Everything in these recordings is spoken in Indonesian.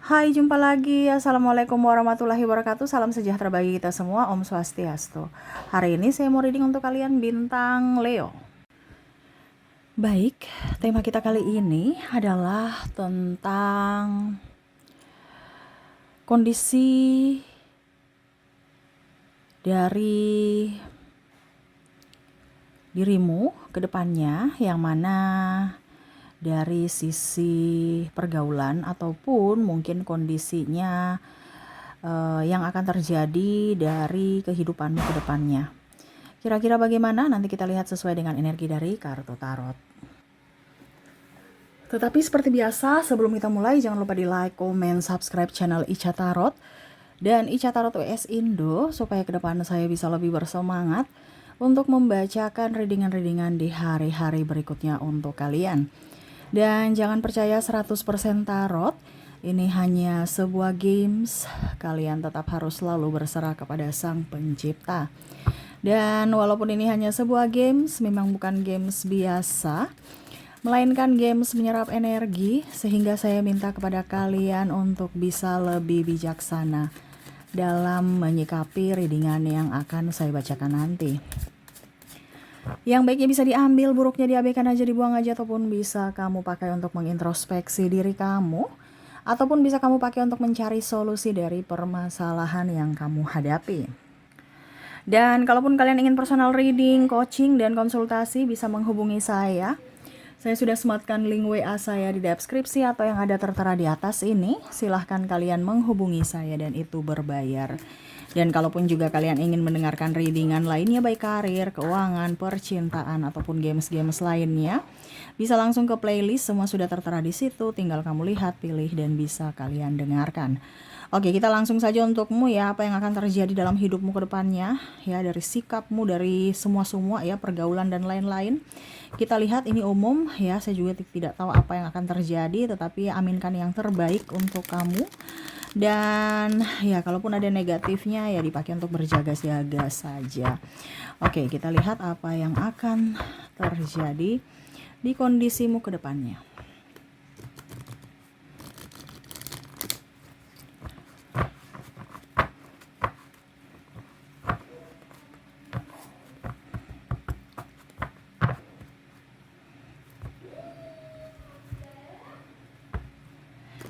Hai, jumpa lagi. Assalamualaikum warahmatullahi wabarakatuh. Salam sejahtera bagi kita semua. Om Swastiastu. Hari ini saya mau reading untuk kalian bintang Leo. Baik, tema kita kali ini adalah tentang kondisi dari dirimu ke depannya, yang mana dari sisi pergaulan ataupun mungkin kondisinya yang akan terjadi dari kehidupanmu ke depannya. Kira-kira bagaimana? Nanti kita lihat sesuai dengan energi dari kartu tarot. Tetapi seperti biasa, sebelum kita mulai, jangan lupa di like, comment, subscribe channel Ica Tarot dan Ica Tarot WS Indo, supaya ke depan saya bisa lebih bersemangat untuk membacakan readingan-readingan di hari-hari berikutnya untuk kalian. Dan jangan percaya 100% tarot, ini hanya sebuah games, kalian tetap harus selalu berserah kepada Sang Pencipta. Dan walaupun ini hanya sebuah games, memang bukan games biasa, melainkan games menyerap energi, sehingga saya minta kepada kalian untuk bisa lebih bijaksana dalam menyikapi readingan yang akan saya bacakan nanti. Yang baiknya bisa diambil, buruknya diabaikan aja, dibuang aja, ataupun bisa kamu pakai untuk mengintrospeksi diri kamu, ataupun bisa kamu pakai untuk mencari solusi dari permasalahan yang kamu hadapi. Dan kalaupun kalian ingin personal reading, coaching, dan konsultasi, bisa menghubungi saya. Saya sudah sematkan link WA saya di deskripsi atau yang ada tertera di atas ini. Silahkan kalian menghubungi saya dan itu berbayar. Dan kalaupun juga kalian ingin mendengarkan readingan lainnya, baik karir, keuangan, percintaan, ataupun games-games lainnya, bisa langsung ke playlist, semua sudah tertera di situ. Tinggal kamu lihat, pilih, dan bisa kalian dengarkan. Oke, kita langsung saja untukmu ya, apa yang akan terjadi dalam hidupmu ke depannya, ya, dari sikapmu, dari semua ya, pergaulan dan lain-lain. Kita lihat ini umum ya, saya juga tidak tahu apa yang akan terjadi, tetapi aminkan yang terbaik untuk kamu. Dan ya, kalaupun ada negatifnya ya dipakai untuk berjaga-jaga saja. Oke, kita lihat apa yang akan terjadi di kondisimu ke depannya.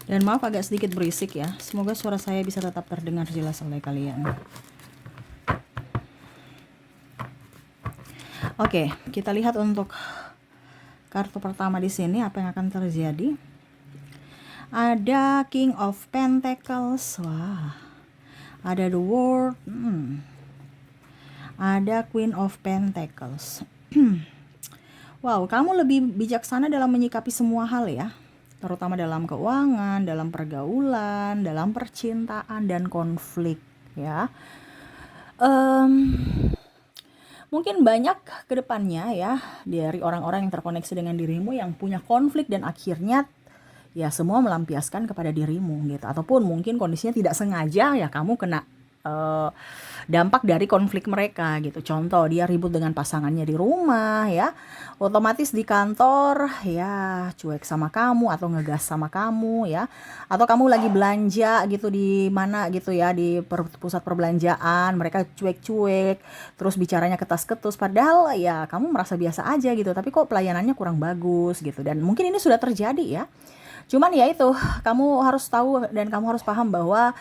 Dan maaf agak sedikit berisik ya. Semoga suara saya bisa tetap terdengar jelas oleh kalian. Oke, kita lihat untuk kartu pertama di sini apa yang akan terjadi. Ada King of Pentacles. Wah. Ada The World. Ada Queen of Pentacles. Wow, kamu lebih bijaksana dalam menyikapi semua hal ya, terutama dalam keuangan, dalam pergaulan, dalam percintaan, dan konflik ya. Mungkin banyak ke depannya ya dari orang-orang yang terkoneksi dengan dirimu yang punya konflik dan akhirnya ya semua melampiaskan kepada dirimu gitu. Ataupun mungkin kondisinya tidak sengaja ya kamu kena dampak dari konflik mereka gitu. Contoh, dia ribut dengan pasangannya di rumah ya, otomatis di kantor ya cuek sama kamu atau ngegas sama kamu ya, atau kamu lagi belanja gitu di mana gitu ya, di pusat perbelanjaan, mereka cuek-cuek terus bicaranya ketas-ketus, padahal ya kamu merasa biasa aja gitu, tapi kok pelayanannya kurang bagus gitu. Dan mungkin ini sudah terjadi ya, cuman ya itu, kamu harus tahu dan kamu harus paham bahwa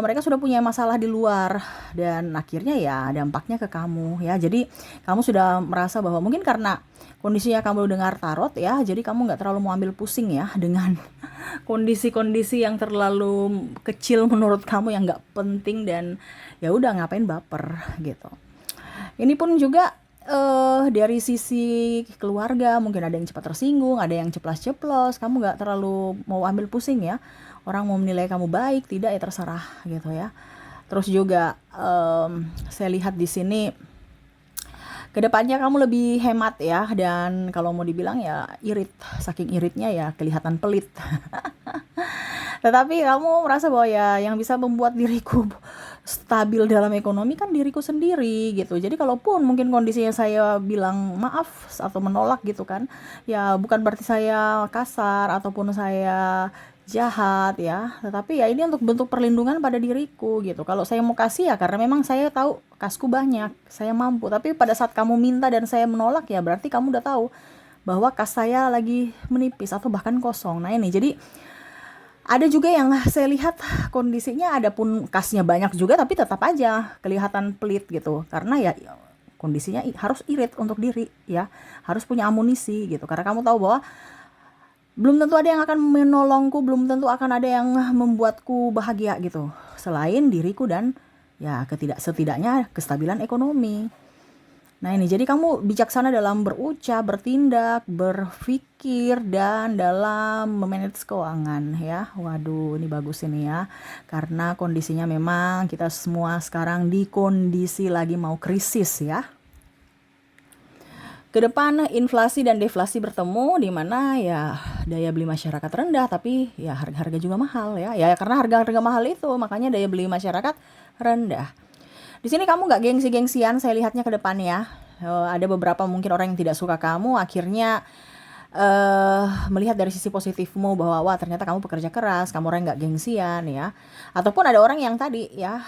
mereka sudah punya masalah di luar dan akhirnya ya dampaknya ke kamu ya. Jadi kamu sudah merasa bahwa mungkin karena kondisinya kamu dengar tarot ya, jadi kamu nggak terlalu mau ambil pusing ya dengan kondisi-kondisi yang terlalu kecil menurut kamu, yang nggak penting, dan ya udah ngapain baper gitu. Ini pun juga dari sisi keluarga, mungkin ada yang cepat tersinggung, ada yang ceplas-ceplos, kamu nggak terlalu mau ambil pusing ya. Orang mau menilai kamu baik tidak ya terserah gitu ya. Terus juga saya lihat di sini kedepannya kamu lebih hemat ya, dan kalau mau dibilang ya irit, saking iritnya ya kelihatan pelit. Tetapi kamu merasa bahwa ya yang bisa membuat diriku stabil dalam ekonomi kan diriku sendiri gitu. Jadi kalaupun mungkin kondisinya saya bilang maaf atau menolak gitu kan, ya bukan berarti saya kasar ataupun saya jahat ya. Tetapi ya ini untuk bentuk perlindungan pada diriku gitu. Kalau saya mau kasih ya karena memang saya tahu kasku banyak, saya mampu. Tapi pada saat kamu minta dan saya menolak ya berarti kamu udah tahu bahwa kas saya lagi menipis atau bahkan kosong. Nah ini jadi ada juga yang saya lihat kondisinya ada pun kasnya banyak juga tapi tetap aja kelihatan pelit gitu. Karena ya kondisinya harus irit untuk diri ya. Harus punya amunisi gitu. Karena kamu tahu bahwa belum tentu ada yang akan menolongku, belum tentu akan ada yang membuatku bahagia gitu. Selain diriku dan ya setidaknya kestabilan ekonomi. Nah ini jadi kamu bijaksana dalam berucap, bertindak, berpikir, dan dalam memanage keuangan ya. Waduh ini bagus ini ya. Karena kondisinya memang kita semua sekarang di kondisi lagi mau krisis ya. Kedepan inflasi dan deflasi bertemu di mana ya daya beli masyarakat rendah tapi ya harga-harga juga mahal ya. Ya karena harga-harga mahal itu makanya daya beli masyarakat rendah. Di sini kamu nggak gengsi-gengsian, saya lihatnya ke depan ya. Ada beberapa mungkin orang yang tidak suka kamu, akhirnya melihat dari sisi positifmu bahwa wah ternyata kamu pekerja keras, kamu orang nggak gengsian ya. Ataupun ada orang yang tadi ya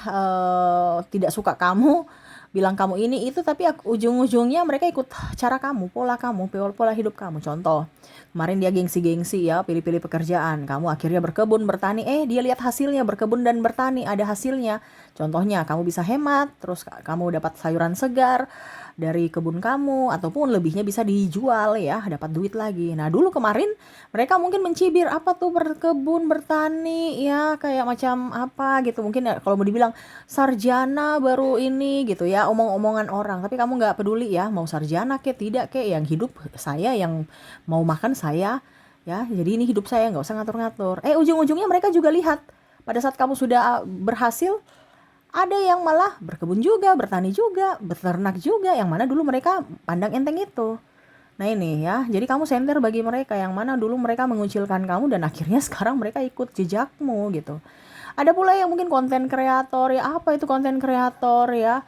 tidak suka kamu, bilang kamu ini itu, tapi ujung-ujungnya mereka ikut cara kamu, pola hidup kamu. Contoh, kemarin dia gengsi-gengsi ya, pilih-pilih pekerjaan, kamu akhirnya berkebun, bertani, dia lihat hasilnya, berkebun dan bertani, ada hasilnya. Contohnya, kamu bisa hemat, terus kamu dapat sayuran segar dari kebun kamu, ataupun lebihnya bisa dijual ya, dapat duit lagi. Nah dulu kemarin mereka mungkin mencibir, apa tuh berkebun, bertani ya, kayak macam apa gitu, mungkin ya, kalau mau dibilang sarjana baru ini gitu ya, omong-omongan orang. Tapi kamu nggak peduli ya, mau sarjana ke tidak ke, yang hidup saya, yang mau makan saya ya, jadi ini hidup saya, nggak usah ngatur-ngatur. Ujung-ujungnya mereka juga lihat pada saat kamu sudah berhasil, ada yang malah berkebun juga, bertani juga, beternak juga, yang mana dulu mereka pandang enteng itu. Nah ini ya, jadi kamu senter bagi mereka, yang mana dulu mereka mengucilkan kamu dan akhirnya sekarang mereka ikut jejakmu gitu. Ada pula yang mungkin konten kreator ya, apa itu konten kreator ya,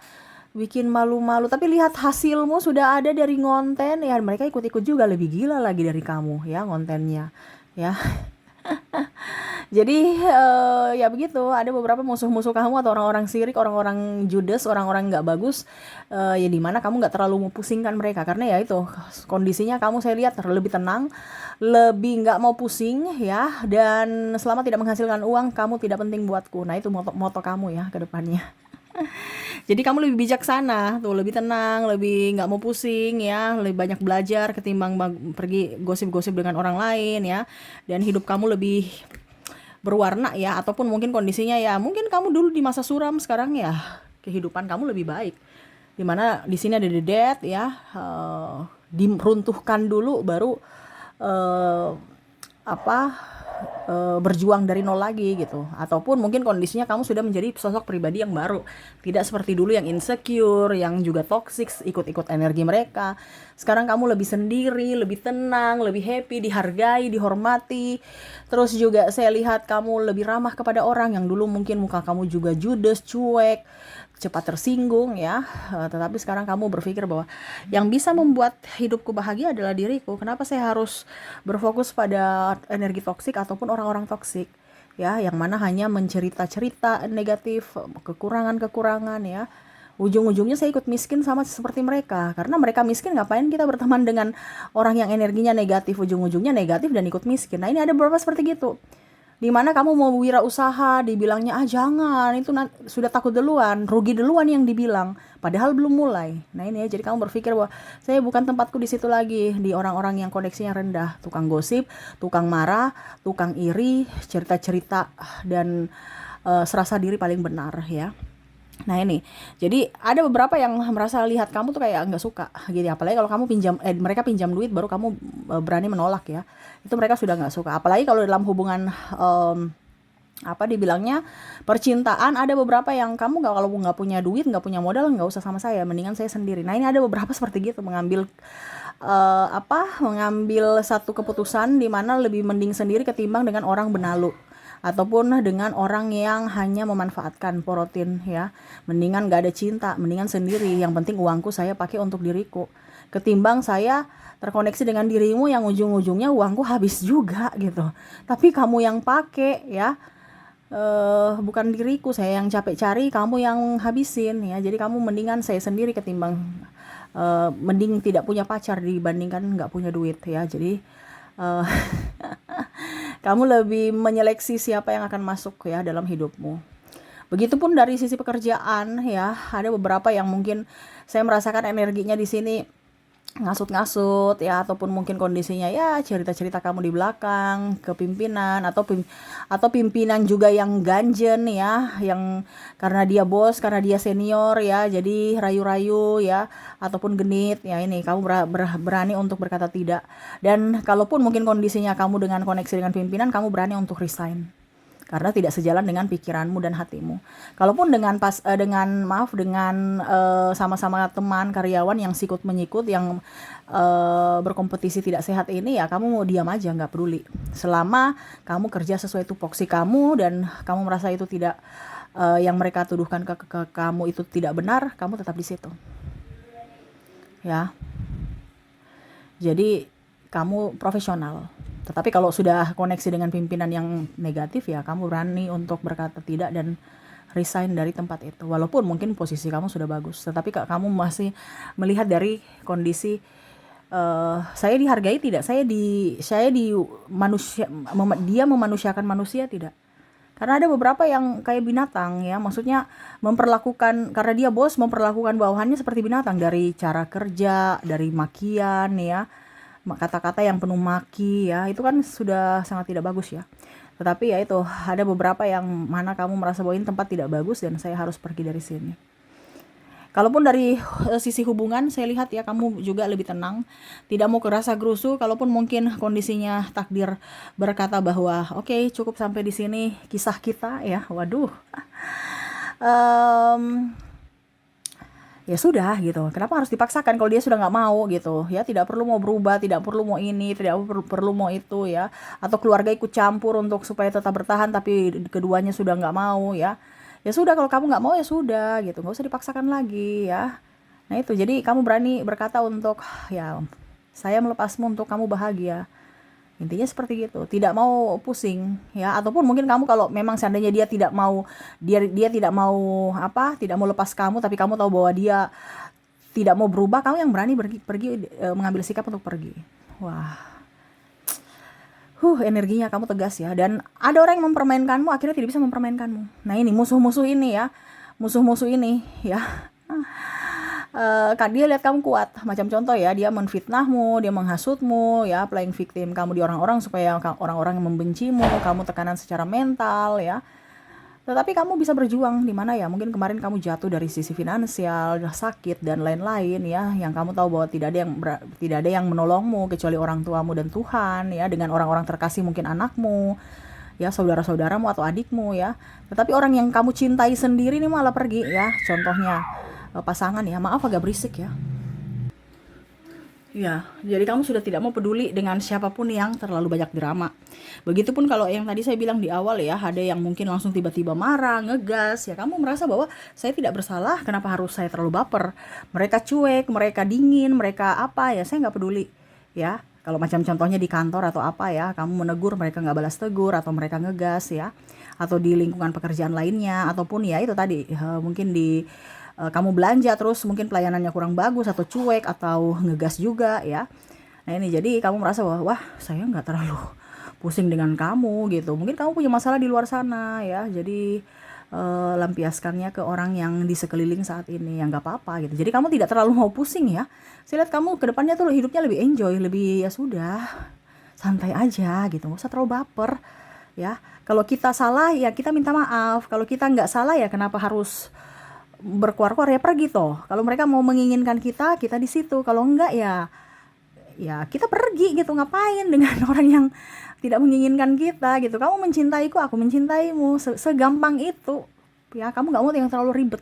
bikin malu-malu, tapi lihat hasilmu sudah ada dari konten ya, mereka ikut-ikut juga, lebih gila lagi dari kamu ya kontennya ya. Jadi ya begitu, ada beberapa musuh-musuh kamu atau orang-orang sirik, orang-orang judes, orang-orang nggak bagus, ya dimana kamu nggak terlalu pusingkan mereka, karena ya itu kondisinya kamu saya lihat lebih tenang, lebih nggak mau pusing ya, dan selama tidak menghasilkan uang kamu tidak penting buatku. Nah itu moto kamu ya ke depannya. Jadi kamu lebih bijaksana tuh, lebih tenang, lebih nggak mau pusing ya, lebih banyak belajar ketimbang pergi gosip-gosip dengan orang lain ya, dan hidup kamu lebih berwarna ya. Ataupun mungkin kondisinya ya, mungkin kamu dulu di masa suram, sekarang ya kehidupan kamu lebih baik, dimana di sini ada the dead ya, diruntuhkan dulu baru berjuang dari nol lagi gitu. Ataupun mungkin kondisinya kamu sudah menjadi sosok pribadi yang baru, tidak seperti dulu yang insecure, yang juga toxic, ikut-ikut energi mereka. Sekarang kamu lebih sendiri, lebih tenang, lebih happy, dihargai, dihormati. Terus juga saya lihat kamu lebih ramah kepada orang, yang dulu mungkin muka kamu juga judes, cuek, cepat tersinggung ya, tetapi sekarang kamu berpikir bahwa yang bisa membuat hidupku bahagia adalah diriku. Kenapa saya harus berfokus pada energi toksik ataupun orang-orang toksik ya, yang mana hanya mencerita-cerita negatif, kekurangan-kekurangan ya. Ujung-ujungnya saya ikut miskin sama seperti mereka. Karena mereka miskin, ngapain kita berteman dengan orang yang energinya negatif, ujung-ujungnya negatif dan ikut miskin. Nah ini ada beberapa seperti gitu, dimana kamu mau wirausaha, dibilangnya jangan, itu sudah takut duluan, rugi duluan yang dibilang, padahal belum mulai. Nah ini ya, jadi kamu berpikir bahwa saya bukan tempatku di situ lagi, di orang-orang yang koneksinya rendah, tukang gosip, tukang marah, tukang iri, cerita-cerita dan serasa diri paling benar ya. Nah ini, jadi ada beberapa yang merasa lihat kamu tuh kayak nggak suka gitu, apalagi kalau kamu mereka pinjam duit baru kamu berani menolak ya, itu mereka sudah nggak suka. Apalagi kalau dalam hubungan dibilangnya percintaan, ada beberapa yang kamu kalau nggak punya duit, nggak punya modal, nggak usah sama saya, mendingan saya sendiri. Nah ini ada beberapa seperti gitu, mengambil satu keputusan di mana lebih mending sendiri ketimbang dengan orang benalu, ataupun dengan orang yang hanya memanfaatkan porotin ya. Mendingan gak ada cinta, mendingan sendiri, yang penting uangku saya pakai untuk diriku, ketimbang saya terkoneksi dengan dirimu yang ujung-ujungnya uangku habis juga gitu. Tapi kamu yang pakai ya, bukan diriku, saya yang capek cari, kamu yang habisin ya. Jadi kamu mendingan saya sendiri ketimbang mending tidak punya pacar dibandingkan nggak punya duit ya. Jadi uh, kamu lebih menyeleksi siapa yang akan masuk ya dalam hidupmu. Begitupun dari sisi pekerjaan ya, ada beberapa yang mungkin saya merasakan energinya di sini ngasut-ngasut ya, ataupun mungkin kondisinya ya cerita-cerita kamu di belakang ke pimpinan, atau pimpinan juga yang ganjen ya, yang karena dia bos, karena dia senior ya, jadi rayu-rayu ya, ataupun genit ya. Ini kamu berani untuk berkata tidak. Dan kalaupun mungkin kondisinya kamu dengan koneksi dengan pimpinan, kamu berani untuk resign karena tidak sejalan dengan pikiranmu dan hatimu. Kalaupun dengan sama-sama teman karyawan yang sikut menyikut, yang berkompetisi tidak sehat ini, ya kamu mau diam aja, nggak peduli. Selama kamu kerja sesuai tupoksi kamu dan kamu merasa itu tidak, yang mereka tuduhkan ke kamu itu tidak benar, kamu tetap di situ. Ya, jadi kamu profesional. Tetapi kalau sudah koneksi dengan pimpinan yang negatif, ya kamu berani untuk berkata tidak dan resign dari tempat itu. Walaupun mungkin posisi kamu sudah bagus, tetapi kamu masih melihat dari kondisi, saya dihargai tidak? Saya di manusia, dia memanusiakan manusia tidak? Karena ada beberapa yang kayak binatang ya, maksudnya memperlakukan, karena dia bos, memperlakukan bawahannya seperti binatang, dari cara kerja, dari makian ya, kata-kata yang penuh maki ya, itu kan sudah sangat tidak bagus ya. Tetapi ya itu, ada beberapa yang mana kamu merasa bahwa ini tempat tidak bagus dan saya harus pergi dari sini. Kalaupun dari sisi hubungan, saya lihat ya kamu juga lebih tenang, tidak mau kerasa gerusu. Kalaupun mungkin kondisinya takdir berkata bahwa oke, cukup sampai di sini kisah kita ya, waduh, ya sudah gitu. Kenapa harus dipaksakan kalau dia sudah nggak mau gitu ya? Tidak perlu mau berubah, tidak perlu mau ini, tidak perlu mau itu ya. Atau keluarga ikut campur untuk supaya tetap bertahan, tapi keduanya sudah nggak mau ya. Ya sudah, kalau kamu nggak mau ya sudah gitu, nggak usah dipaksakan lagi ya. Nah itu, jadi kamu berani berkata untuk ya, saya melepasmu untuk kamu bahagia. Intinya seperti gitu, tidak mau pusing ya. Ataupun mungkin kamu, kalau memang seandainya dia tidak mau, dia tidak mau tidak mau lepas kamu, tapi kamu tahu bahwa dia tidak mau berubah, kamu yang berani pergi, mengambil sikap untuk pergi. Wah, energinya kamu tegas ya. Dan ada orang yang mempermainkanmu, akhirnya tidak bisa mempermainkanmu. Nah ini musuh-musuh ini ya, musuh-musuh ini ya. Kan dia lihat kamu kuat, macam contoh ya, dia menfitnahmu, dia menghasutmu ya, playing victim kamu di orang-orang supaya orang-orang yang membencimu, kamu tekanan secara mental ya. Tetapi kamu bisa berjuang di mana ya, mungkin kemarin kamu jatuh dari sisi finansial, sakit dan lain-lain ya, yang kamu tahu bahwa tidak ada yang menolongmu kecuali orang tuamu dan Tuhan ya, dengan orang-orang terkasih mungkin anakmu ya, saudara-saudaramu atau adikmu ya. Tetapi orang yang kamu cintai sendiri ini malah pergi ya. Contohnya pasangan ya, maaf agak berisik ya. Ya, jadi kamu sudah tidak mau peduli dengan siapapun yang terlalu banyak drama. Begitupun kalau yang tadi saya bilang di awal ya, ada yang mungkin langsung tiba-tiba marah, ngegas ya, kamu merasa bahwa saya tidak bersalah, kenapa harus saya terlalu baper? Mereka cuek, mereka dingin, mereka apa ya, saya nggak peduli ya. Kalau macam contohnya di kantor atau apa ya, kamu menegur, mereka nggak balas tegur, atau mereka ngegas ya, atau di lingkungan pekerjaan lainnya, ataupun ya itu tadi, mungkin di kamu belanja terus mungkin pelayanannya kurang bagus, atau cuek, atau ngegas juga ya. Nah ini, jadi kamu merasa bahwa wah, saya nggak terlalu pusing dengan kamu gitu. Mungkin kamu punya masalah di luar sana ya, jadi lampiaskannya ke orang yang di sekeliling saat ini, yang nggak apa-apa gitu. Jadi kamu tidak terlalu mau pusing ya. Saya lihat kamu ke depannya tuh hidupnya lebih enjoy, lebih ya sudah, santai aja gitu, nggak usah terlalu baper ya. Kalau kita salah ya kita minta maaf, kalau kita nggak salah ya kenapa harus berkuar-kuar, ya pergi toh. Kalau mereka mau menginginkan kita di situ. Kalau enggak ya kita pergi gitu. Ngapain dengan orang yang tidak menginginkan kita gitu. Kamu mencintaiku, aku mencintaimu, segampang itu ya. Kamu nggak mau yang terlalu ribet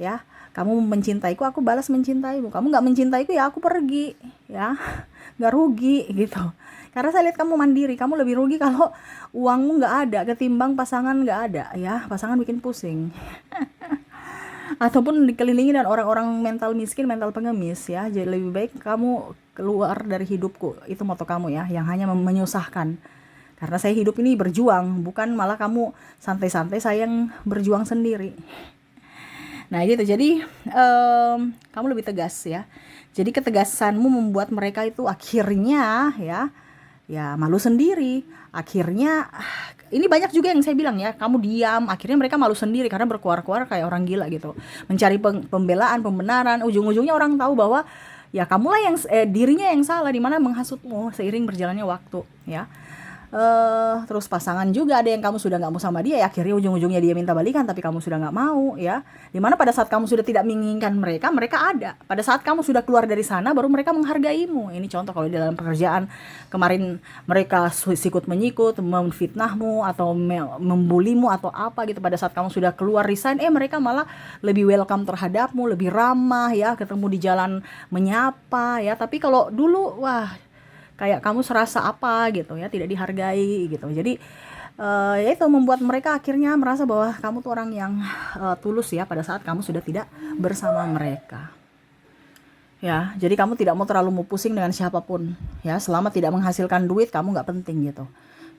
ya. Kamu mencintaiku, aku balas mencintaimu. Kamu nggak mencintaiku ya aku pergi ya. Nggak rugi gitu. Karena saya lihat kamu mandiri, kamu lebih rugi kalau uangmu nggak ada ketimbang pasangan nggak ada ya. Pasangan bikin pusing. ataupun dikelilingi dengan orang-orang mental miskin, mental pengemis ya. Jadi lebih baik kamu keluar dari hidupku. Itu moto kamu ya, yang hanya menyusahkan. Karena saya hidup ini berjuang, bukan malah kamu santai-santai saya yang berjuang sendiri. Nah gitu, jadi kamu lebih tegas ya. Jadi ketegasanmu membuat mereka itu akhirnya ya malu sendiri. Akhirnya ini banyak juga yang saya bilang ya, kamu diam, akhirnya mereka malu sendiri karena berkuar-kuar kayak orang gila gitu. Mencari pembelaan, pembenaran, ujung-ujungnya orang tahu bahwa ya kamulah yang dirinya yang salah, di mana menghasutmu seiring berjalannya waktu ya. Terus pasangan juga ada yang kamu sudah nggak mau sama dia ya, akhirnya ujung-ujungnya dia minta balikan tapi kamu sudah nggak mau ya. Dimana pada saat kamu sudah tidak menginginkan mereka, mereka ada. Pada saat kamu sudah keluar dari sana baru mereka menghargaimu. Ini contoh kalau di dalam pekerjaan kemarin mereka sikut menyikut, memfitnahmu atau membulimu atau apa gitu. Pada saat kamu sudah keluar resign, mereka malah lebih welcome terhadapmu, lebih ramah ya, ketemu di jalan menyapa ya. Tapi kalau dulu wah, kayak kamu serasa apa gitu ya, tidak dihargai gitu. Jadi ya itu membuat mereka akhirnya merasa bahwa kamu tuh orang yang tulus ya pada saat kamu sudah tidak bersama mereka. Ya, jadi kamu tidak mau terlalu pusing dengan siapapun ya, selama tidak menghasilkan duit kamu nggak penting gitu.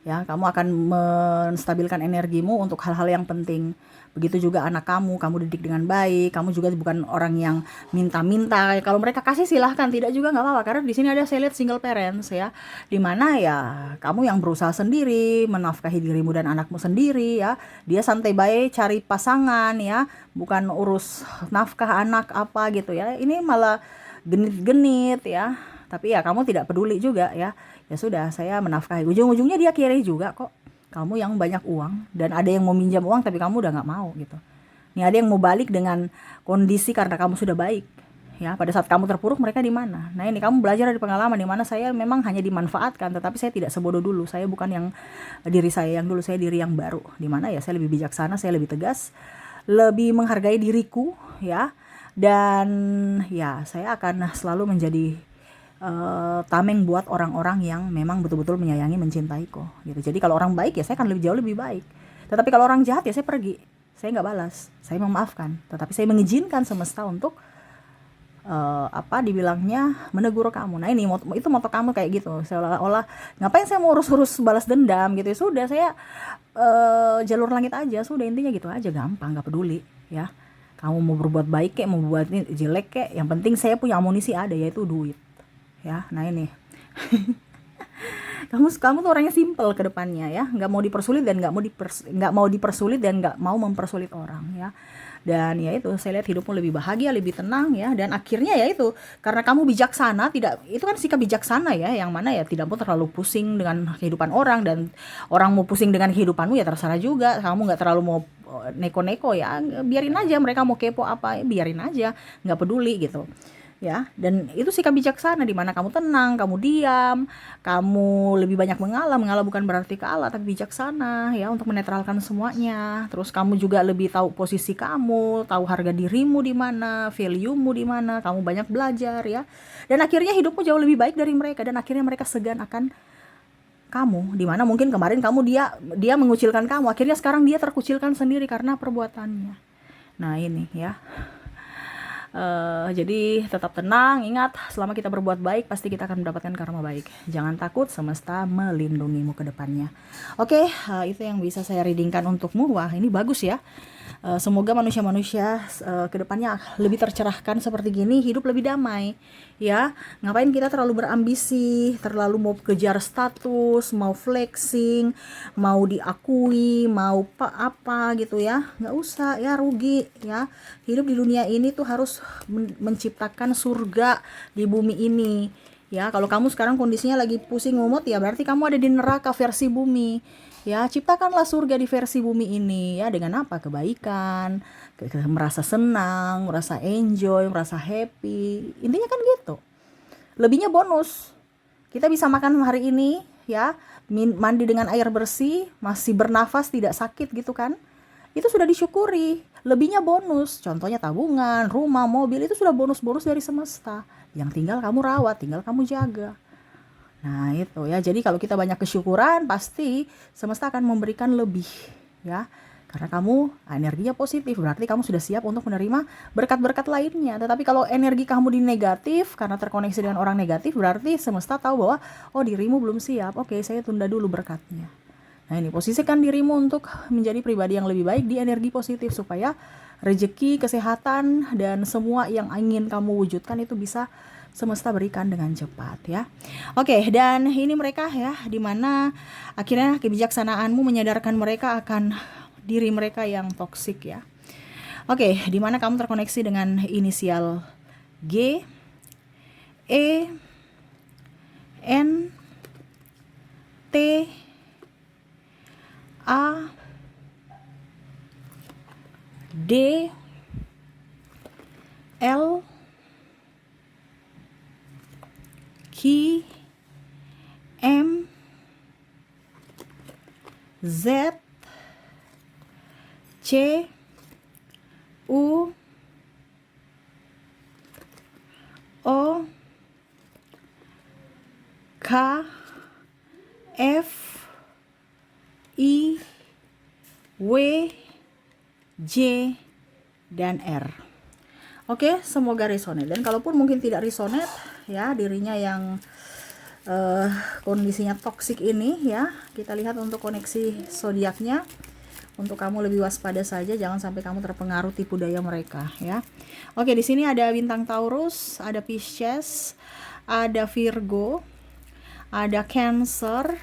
Ya, kamu akan menstabilkan energimu untuk hal-hal yang penting. Begitu juga anak kamu didik dengan baik. Kamu juga bukan orang yang minta-minta. Kalau mereka kasih silahkan, tidak juga nggak apa-apa. Karena di sini ada saya lihat single parents ya, dimana ya kamu yang berusaha sendiri menafkahi dirimu dan anakmu sendiri ya. Dia santai baik cari pasangan ya, bukan urus nafkah anak apa gitu ya. Ini malah genit-genit ya. Tapi ya kamu tidak peduli juga ya. Ya sudah, saya menafkahi. Ujung-ujungnya dia kiri juga kok. Kamu yang banyak uang dan ada yang mau minjam uang tapi kamu udah nggak mau gitu. Nih ada yang mau balik dengan kondisi karena kamu sudah baik. Ya, pada saat kamu terpuruk mereka di mana? Nah ini kamu belajar dari pengalaman di mana saya memang hanya dimanfaatkan, tetapi saya tidak sebodoh dulu. Saya bukan yang diri saya yang dulu, saya diri yang baru. Di mana ya saya lebih bijaksana, saya lebih tegas, lebih menghargai diriku ya. Dan ya saya akan selalu menjadi tameng buat orang-orang yang memang betul-betul menyayangi, mencintai kok gitu. Jadi kalau orang baik ya saya akan jauh lebih baik. Tetapi kalau orang jahat ya saya pergi. Saya nggak balas, saya memaafkan. Tetapi saya mengizinkan semesta untuk dibilangnya menegur kamu. Nah ini itu moto kamu kayak gitu. Seolah-olah ngapain saya mau urus-urus balas dendam gitu. Ya sudah saya jalur langit aja. Sudah intinya gitu aja, gampang, nggak peduli ya. Kamu mau berbuat baik kek, mau berbuat jelek kek, yang penting saya punya amunisi ada, yaitu duit. Ya, nah ini kamu tuh orangnya simple ke depannya ya, nggak mau dipersulit dan nggak mau dipersulit dan nggak mau mempersulit orang ya. Dan ya itu saya lihat hidupmu lebih bahagia, lebih tenang ya. Dan akhirnya ya itu karena kamu bijaksana, tidak, itu kan sikap bijaksana ya, yang mana ya tidak mau terlalu pusing dengan kehidupan orang, dan orang mau pusing dengan kehidupanmu ya terserah juga. Kamu nggak terlalu mau neko-neko ya, biarin aja mereka mau kepo apa, biarin aja, nggak peduli gitu ya. Dan itu sikap bijaksana di mana kamu tenang, kamu diam, kamu lebih banyak mengalah bukan berarti kalah tapi bijaksana ya, untuk menetralkan semuanya. Terus kamu juga lebih tahu posisi kamu, tahu harga dirimu di mana, value-mu di mana, kamu banyak belajar ya. Dan akhirnya hidupmu jauh lebih baik dari mereka, dan akhirnya mereka segan akan kamu, di mana mungkin kemarin dia mengucilkan kamu, akhirnya sekarang dia terkucilkan sendiri karena perbuatannya. Nah ini ya. Jadi tetap tenang, ingat selama kita berbuat baik pasti kita akan mendapatkan karma baik. Jangan takut, semesta melindungimu ke depannya. Oke, itu yang bisa saya readingkan untukmu. Wah ini bagus ya. Semoga manusia-manusia ke depannya lebih tercerahkan seperti gini, hidup lebih damai ya. Ngapain kita terlalu berambisi, terlalu mau kejar status, mau flexing, mau diakui, mau apa gitu ya. Nggak usah ya, rugi ya. Hidup di dunia ini tuh harus menciptakan surga di bumi ini ya. Kalau kamu sekarang kondisinya lagi pusing ngumut ya, berarti kamu ada di neraka versi bumi ya. Ciptakanlah surga di versi bumi ini ya, dengan apa? Kebaikan, merasa senang, merasa enjoy, merasa happy. Intinya kan gitu. Lebihnya bonus. Kita bisa makan hari ini ya, mandi dengan air bersih, masih bernafas, tidak sakit gitu kan. Itu sudah disyukuri. Lebihnya bonus. Contohnya tabungan, rumah, mobil, itu sudah bonus-bonus dari semesta. Yang tinggal kamu rawat, tinggal kamu jaga. Nah itu ya, jadi kalau kita banyak kesyukuran pasti semesta akan memberikan lebih ya. Karena kamu energinya positif, berarti kamu sudah siap untuk menerima berkat-berkat lainnya. Tetapi kalau energi kamu di negatif, karena terkoneksi dengan orang negatif, berarti semesta tahu bahwa, oh dirimu belum siap, oke saya tunda dulu berkatnya. Nah ini, posisikan dirimu untuk menjadi pribadi yang lebih baik di energi positif, supaya rezeki, kesehatan, dan semua yang ingin kamu wujudkan itu bisa semesta berikan dengan cepat ya. Oke, dan ini mereka ya, dimana akhirnya kebijaksanaanmu menyadarkan mereka akan diri mereka yang toksik ya. Oke, dimana kamu terkoneksi dengan inisial G, E, N, T, A, D, L, Q, M, Z, C, U, O, K, F, I, W, J, dan R. Oke, semoga resonate. Dan kalaupun mungkin tidak resonate ya, dirinya yang kondisinya toksik ini ya, kita lihat untuk koneksi zodiaknya. Untuk kamu lebih waspada saja, jangan sampai kamu terpengaruh tipu daya mereka ya. Oke, di sini ada bintang Taurus, ada Pisces, ada Virgo, ada Cancer,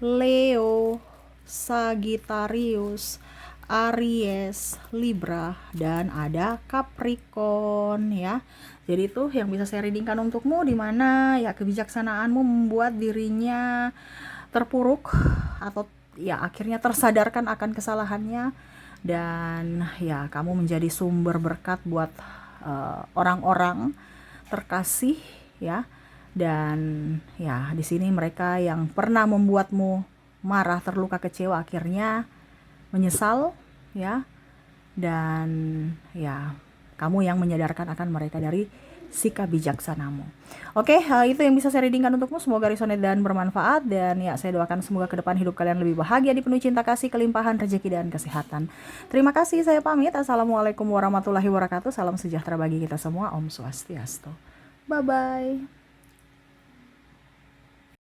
Leo, Sagittarius, Aries, Libra, dan ada Capricorn ya. Jadi itu yang bisa saya readingkan untukmu, dimana ya kebijaksanaanmu membuat dirinya terpuruk atau ya akhirnya tersadarkan akan kesalahannya, dan ya kamu menjadi sumber berkat buat orang-orang terkasih ya. Dan ya di sini mereka yang pernah membuatmu marah, terluka, kecewa, akhirnya menyesal ya, dan ya kamu yang menyadarkan akan mereka dari sikap bijaksanamu. Oke, itu yang bisa saya readingkan untukmu. Semoga resonate dan bermanfaat, dan ya saya doakan semoga ke depan hidup kalian lebih bahagia, dipenuhi cinta kasih, kelimpahan rezeki dan kesehatan. Terima kasih, saya pamit. Assalamualaikum warahmatullahi wabarakatuh. Salam sejahtera bagi kita semua. Om Swastiastu. Bye bye.